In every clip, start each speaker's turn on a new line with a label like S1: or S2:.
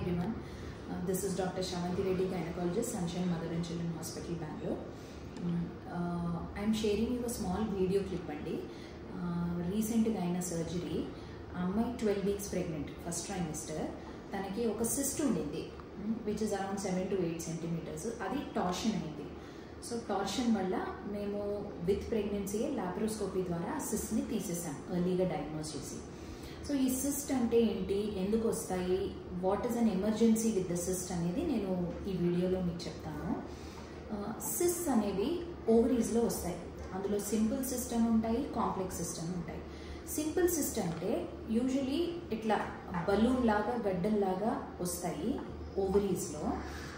S1: everyone. This is Dr. Shavanti Reddy, gynecologist, Sunshine Mother and Children Hospital, Bangalore. I am sharing you a small video clip. Recent gyna surgery. Amma 12 weeks pregnant, first trimester. Tanaki oka cyst undindi, which is around 7 to 8 centimeters. Adi torsion ayindi. So torsion valla memo with pregnancy laparoscopy dwara cyst ni teesesam early ga diagnose chesi. So ఈ cyst అంటే ఏంటి, ఎందుకు వస్తాయి, what is an emergency with the cyst అనేది నేను ఈ వీడియోలో మీకు చెప్తాను. cysts అనేవి ఓవరీస్లో వస్తాయి. అందులో సింపుల్ cyst అని ఉంటాయి, కాంప్లెక్స్ cyst అని ఉంటాయి. సింపుల్ cyst అంటే యూజువలీ ఇట్లా బలూన్ లాగా గడ్డల్లాగా వస్తాయి ఓవరీస్లో.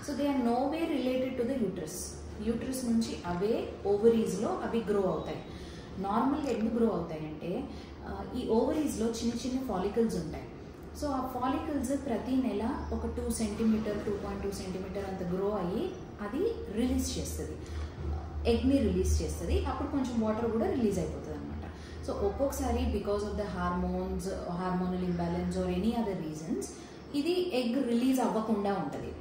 S1: So they are no way related to the uterus. Uterus నుంచి అవే ఓవరీస్లో అవి గ్రో అవుతాయి. నార్మల్గా ఎందుకు గ్రో అవుతాయంటే ఈ ఓవరీస్లో చిన్న చిన్న ఫాలికల్స్ ఉంటాయి. సో ఆ ఫాలికల్స్ ప్రతి నెల ఒక 2 సెంటీమీటర్ 2.2 సెంటీమీటర్ అంత గ్రో అయ్యి అది రిలీజ్ చేస్తుంది, ఎగ్ని రిలీజ్ చేస్తుంది. అప్పుడు కొంచెం వాటర్ కూడా రిలీజ్ అయిపోతుంది అనమాట. సో ఒక్కొక్కసారి because of the hormonal imbalance or any other reasons ఇది ఎగ్ రిలీజ్ అవ్వకుండా ఉంటుంది.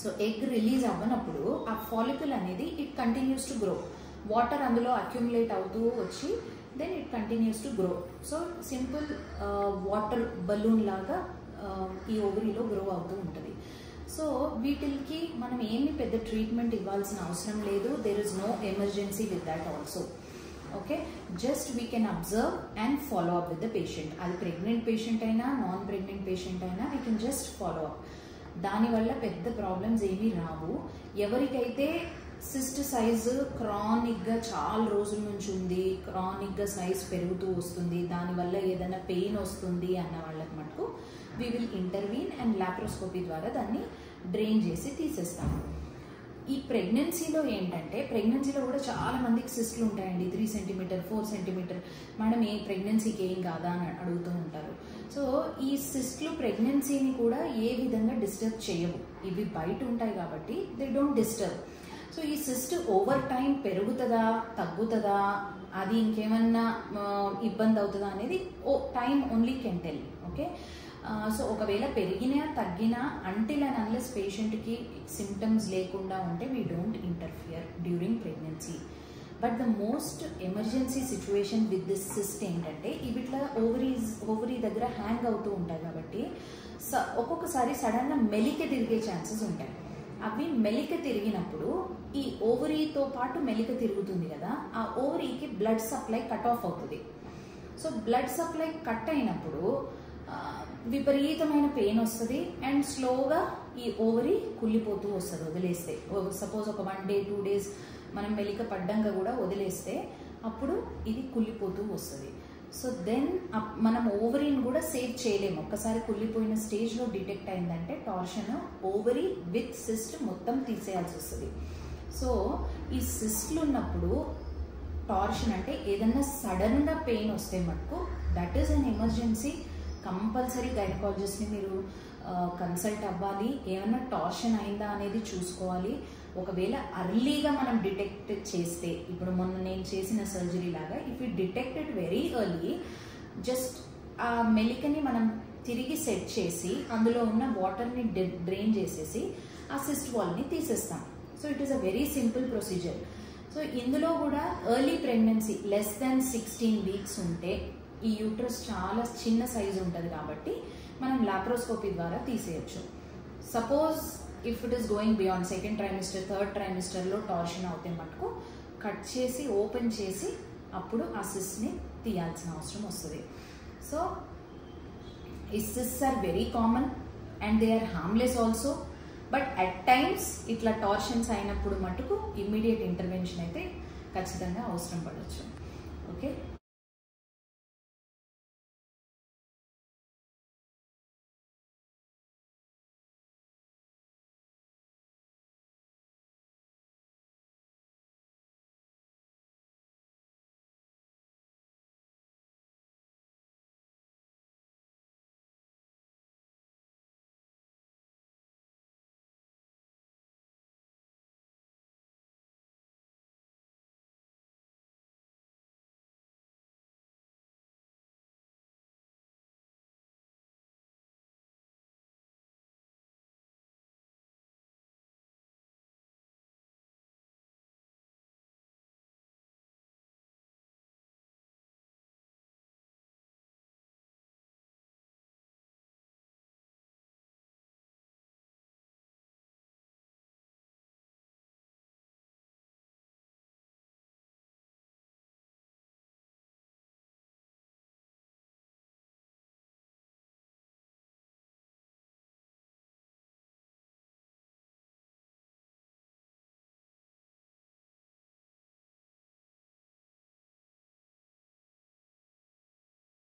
S1: సో ఎగ్ రిలీజ్ అవ్వనప్పుడు ఆ ఫాలికల్ అనేది it continues to grow. Water అందులో అక్యుములేట్ అవుతూ వచ్చి then it continues to grow. So simple water balloon లాగా ఈ ఓవరీలో గ్రో అవుతూ ఉంటుంది. సో వీటికి మనం ఏమి పెద్ద ట్రీట్మెంట్ ఇవ్వాల్సిన అవసరం లేదు. There is no emergency with that also. Okay, just we can observe and follow up with the patient. అది ప్రెగ్నెంట్ పేషెంట్ అయినా నాన్ ప్రెగ్నెంట్ పేషెంట్ అయినా we can just follow up. దానివల్ల పెద్ద ప్రాబ్లమ్స్ ఏమీ రావు. ఎవరికైతే సిస్ట్ సైజు క్రానిక్గా చాలా రోజుల నుంచి ఉంది, క్రానిక్గా సైజ్ పెరుగుతూ వస్తుంది, దానివల్ల ఏదైనా పెయిన్ వస్తుంది అన్న వాళ్ళకి మటుకు we will intervene and laparoscopy ద్వారా దాన్ని డ్రైన్ చేసి తీసేస్తాము. ఈ ప్రెగ్నెన్సీలో ఏంటంటే, ప్రెగ్నెన్సీలో కూడా చాలా మందికి సిస్ట్లు ఉంటాయండి. 3 సెంటీమీటర్ 4 సెంటీమీటర్. మేడం ఏ ప్రెగ్నెన్సీకి ఏం కాదా అని అడుగుతూ ఉంటారు. సో ఈ సిస్ట్లు ప్రెగ్నెన్సీని కూడా ఏ విధంగా డిస్టర్బ్ చేయవు. ఇవి బయట ఉంటాయి కాబట్టి దే డోంట్ డిస్టర్బ్. సో ఈ సిస్ట్ ఓవర్ టైం పెరుగుతుందా తగ్గుతుందా, అది ఇంకేమన్నా ఇబ్బంది అవుతుందా అనేది time only can tell. Okay, so ఒకవేళ పెరిగినా తగ్గినా అంటిల్ అండ్ అన్లెస్ పేషెంట్కి సిమ్టమ్స్ లేకుండా ఉంటే we don't interfere during pregnancy. But the most emergency situation with this cyst ఏంటంటే, ఇవి ఇట్లా ఓవరీ దగ్గర హ్యాంగ్ అవుతూ ఉంటాయి కాబట్టి ఒక్కొక్కసారి సడన్గా మెలిక తిరిగే ఛాన్సెస్ ఉంటాయి. అవి మెలిక తిరిగినప్పుడు ఈ ఓవరీతో పాటు మెలిక తిరుగుతుంది కదా, ఆ ఓవరీకి బ్లడ్ సప్లై కట్ ఆఫ్ అవుతుంది. సో బ్లడ్ సప్లై కట్ అయినప్పుడు విపరీతమైన పెయిన్ వస్తుంది అండ్ స్లోగా ఈ ఓవరీ కుళ్ళిపోతూ వస్తుంది. వదిలేస్తే సపోజ్ ఒక 1 day 2 days మనం మెలిక పడ్డంగా కూడా వదిలేస్తే అప్పుడు ఇది కుళ్ళిపోతూ వస్తుంది. సో దెన్ మనం ఓవరీని కూడా సేవ్ చేయలేము. ఒక్కసారి కుళ్ళిపోయిన స్టేజ్లో డిటెక్ట్ అయిందంటే టార్షన్ ఓవరీ విత్ సిస్ట్ మొత్తం తీసేయాల్సి వస్తుంది. సో ఈ సిస్ట్లు ఉన్నప్పుడు టార్షన్ అంటే ఏదన్నా సడన్గా పెయిన్ వస్తే మటుకు that is an emergency. Compulsory గైనకాలజిస్ట్ని మీరు కన్సల్ట్ అవ్వాలి. ఏమన్నా టార్షన్ అయిందా అనేది చూసుకోవాలి. ఒకవేళ అర్లీగా మనం డిటెక్ట్ చేస్తే, ఇప్పుడు మొన్న నేను చేసిన సర్జరీ లాగా if you detected very early, just ఆ మెలికని మనం తిరిగి సెట్ చేసి అందులో ఉన్న వాటర్ని డ్రైన్ చేసేసి ఆ సిస్ట్ వాల్ని తీసేస్తాం. So it is a very simple procedure. So ఇందులో కూడా early pregnancy less than 16 weeks ఉంటే ఈ యూట్రస్ చాలా చిన్న సైజు ఉంటుంది కాబట్టి మనం లాప్రోస్కోపీ ద్వారా తీసేయచ్చు. Suppose if it is going beyond 2nd trimester 3rd trimester torsion అవుతే మటుకు కట్ చేసి ఓపెన్ చేసి అప్పుడు ఆ సిస్ట్ని తీయాల్సిన అవసరం వస్తుంది. సో ఈ cysts are very common and they are harmless also. But at times ఇట్లా టార్షన్స్ అయినప్పుడు మటుకు ఇమ్మీడియట్ ఇంటర్వెన్షన్ అయితే ఖచ్చితంగా అవసరం పడవచ్చు. ఓకే.